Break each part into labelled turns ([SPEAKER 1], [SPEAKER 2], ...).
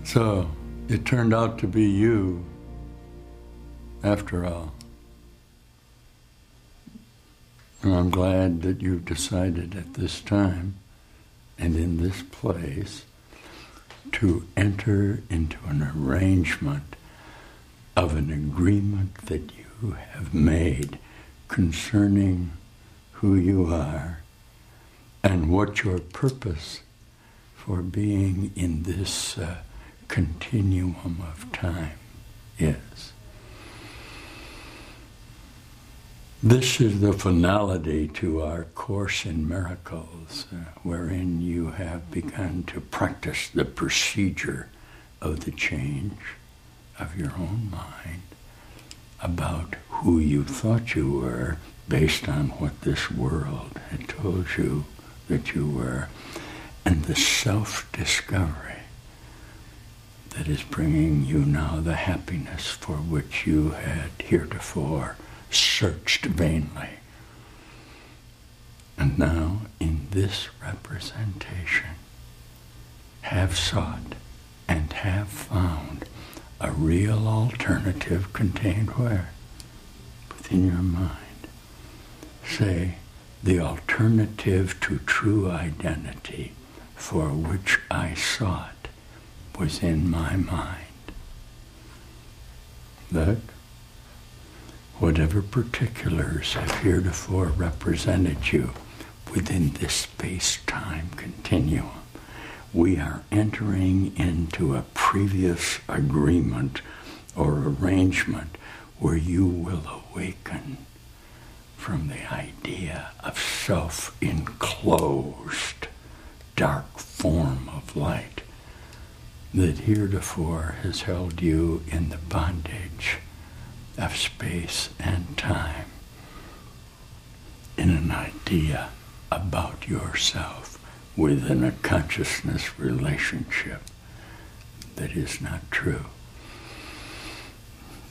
[SPEAKER 1] So it turned out to be you, after all. And I'm glad that you've decided at this time and in this place to enter into an arrangement of an agreement that you have made concerning who you are and what your purpose for being in this continuum of time is. This is the finality to our Course in Miracles, wherein you have begun to practice the procedure of the change of your own mind about who you thought you were based on what this world had told you that you were, and the self-discovery that is bringing you now the happiness for which you had heretofore searched vainly. And now, in this representation, have sought and have found a real alternative contained where? Within your mind. Say, the alternative to true identity for which I sought was in my mind. Look. Whatever particulars have heretofore represented you within this space-time continuum, we are entering into a previous agreement or arrangement where you will awaken from the idea of self-enclosed dark form of light that heretofore has held you in the bondage of space and time, in an idea about yourself within a consciousness relationship that is not true.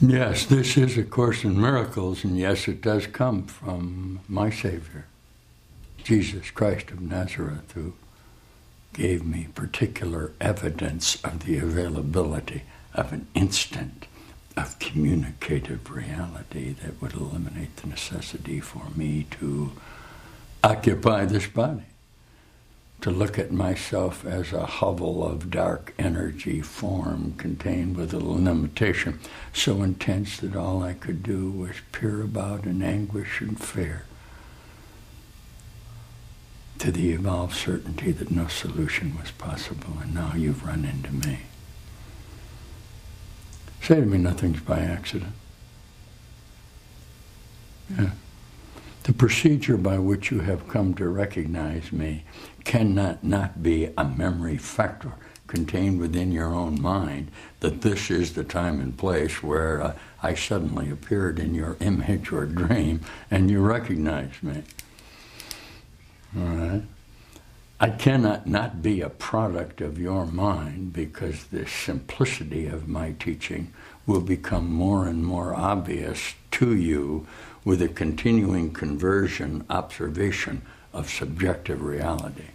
[SPEAKER 1] Yes, this is A Course in Miracles, and yes, it does come from my Savior, Jesus Christ of Nazareth, who gave me particular evidence of the availability of an instant of communicative reality that would eliminate the necessity for me to occupy this body, to look at myself as a hovel of dark energy form contained with a limitation so intense that all I could do was peer about in anguish and fear, to the evolved certainty that no solution was possible, and now you've run into me. Say to me, nothing's by accident. Yeah. The procedure by which you have come to recognize me cannot not be a memory factor contained within your own mind that this is the time and place where I suddenly appeared in your image or dream and you recognized me. All right? I cannot not be a product of your mind, because the simplicity of my teaching will become more and more obvious to you with a continuing conversion observation of subjective reality.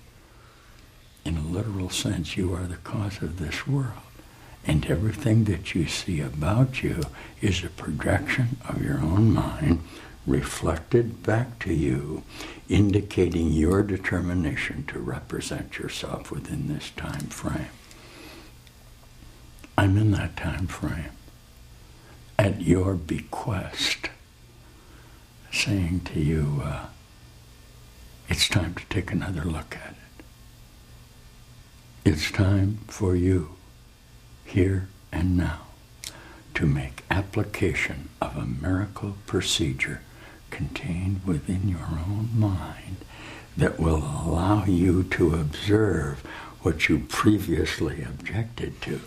[SPEAKER 1] In a literal sense, you are the cause of this world, and everything that you see about you is a projection of your own mind reflected back to you, indicating your determination to represent yourself within this time frame. I'm in that time frame, at your bequest, saying to you, it's time to take another look at it. It's time for you, here and now, to make application of a miracle procedure contained within your own mind that will allow you to observe what you previously objected to,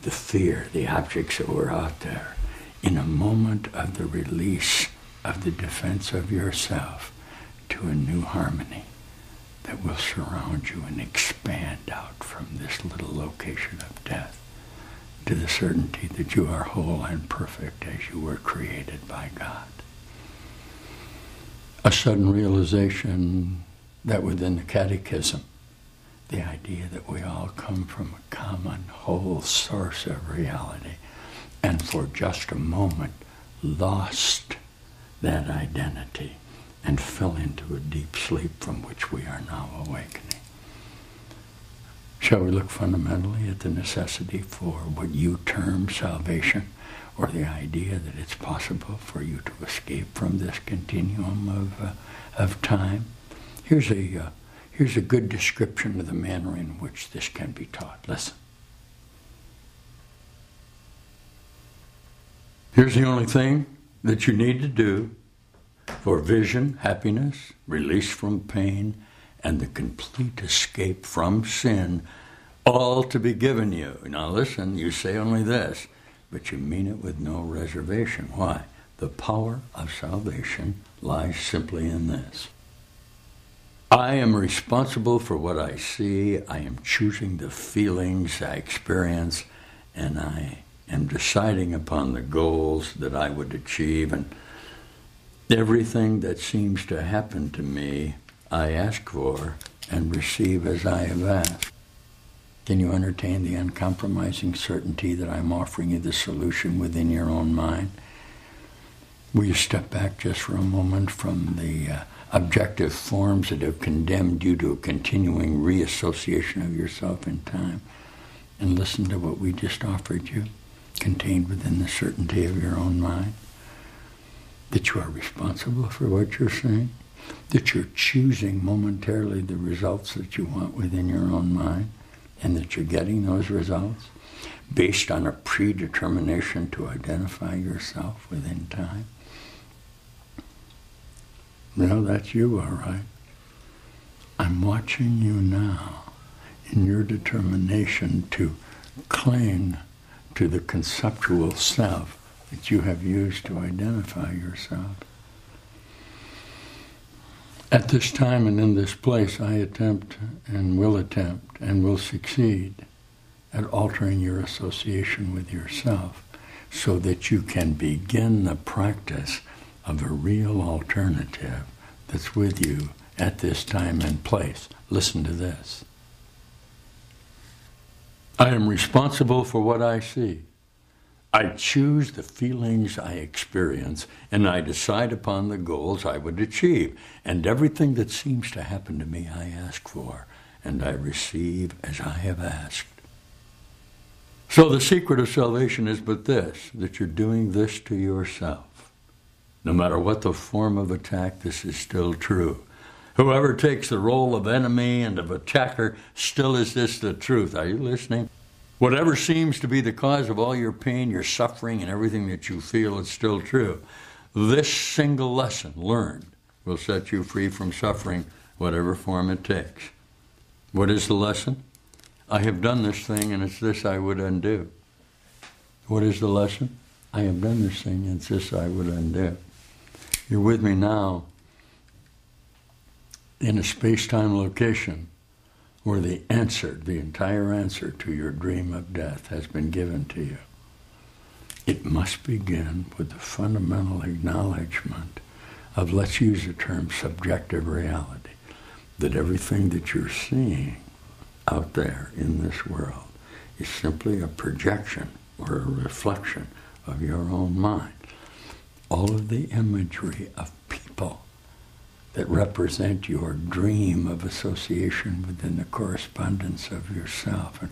[SPEAKER 1] the fear, the objects that were out there, in a moment of the release of the defense of yourself to a new harmony that will surround you and expand out from this little location of death to the certainty that you are whole and perfect as you were created by God. A sudden realization that within the catechism the idea that we all come from a common whole source of reality, and for just a moment lost that identity and fell into a deep sleep from which we are now awakening. Shall we look fundamentally at the necessity for what you term salvation, or the idea that it's possible for you to escape from this continuum of time? Here's a good description of the manner in which this can be taught. Listen. Here's the only thing that you need to do for vision, happiness, release from pain, and the complete escape from sin, all to be given you. Now listen, you say only this, but you mean it with no reservation. Why? The power of salvation lies simply in this. I am responsible for what I see. I am choosing the feelings I experience, and I am deciding upon the goals that I would achieve. And everything that seems to happen to me, I ask for and receive as I have asked. Can you entertain the uncompromising certainty that I'm offering you the solution within your own mind? Will you step back just for a moment from the objective forms that have condemned you to a continuing reassociation of yourself in time, and listen to what we just offered you, contained within the certainty of your own mind? That you are responsible for what you're saying, that you're choosing momentarily the results that you want within your own mind, and that you're getting those results based on a predetermination to identify yourself within time. Well, that's you, all right. I'm watching you now in your determination to cling to the conceptual self that you have used to identify yourself. At this time and in this place, I attempt and will succeed at altering your association with yourself so that you can begin the practice of a real alternative that's with you at this time and place. Listen to this. I am responsible for what I see. I choose the feelings I experience, and I decide upon the goals I would achieve. And everything that seems to happen to me, I ask for, and I receive as I have asked. So the secret of salvation is but this, that you're doing this to yourself. No matter what the form of attack, this is still true. Whoever takes the role of enemy and of attacker, still is this the truth. Are you listening? Whatever seems to be the cause of all your pain, your suffering, and everything that you feel, it's still true. This single lesson learned will set you free from suffering, whatever form it takes. What is the lesson? I have done this thing, and it's this I would undo. What is the lesson? I have done this thing, and it's this I would undo. You're with me now in a space-time location where the entire answer to your dream of death has been given to you. It must begin with the fundamental acknowledgement of, let's use the term subjective reality, that everything that you're seeing out there in this world is simply a projection or a reflection of your own mind. All of the imagery of people that represent your dream of association within the correspondence of yourself, and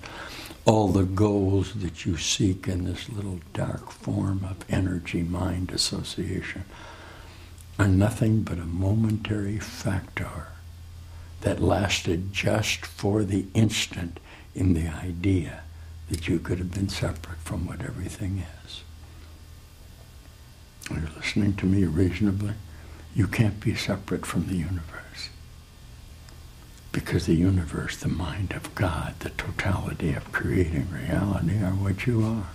[SPEAKER 1] all the goals that you seek in this little dark form of energy mind association are nothing but a momentary factor that lasted just for the instant in the idea that you could have been separate from what everything is. Are you listening to me reasonably? You can't be separate from the universe, because the universe, the mind of God, the totality of creating reality are what you are.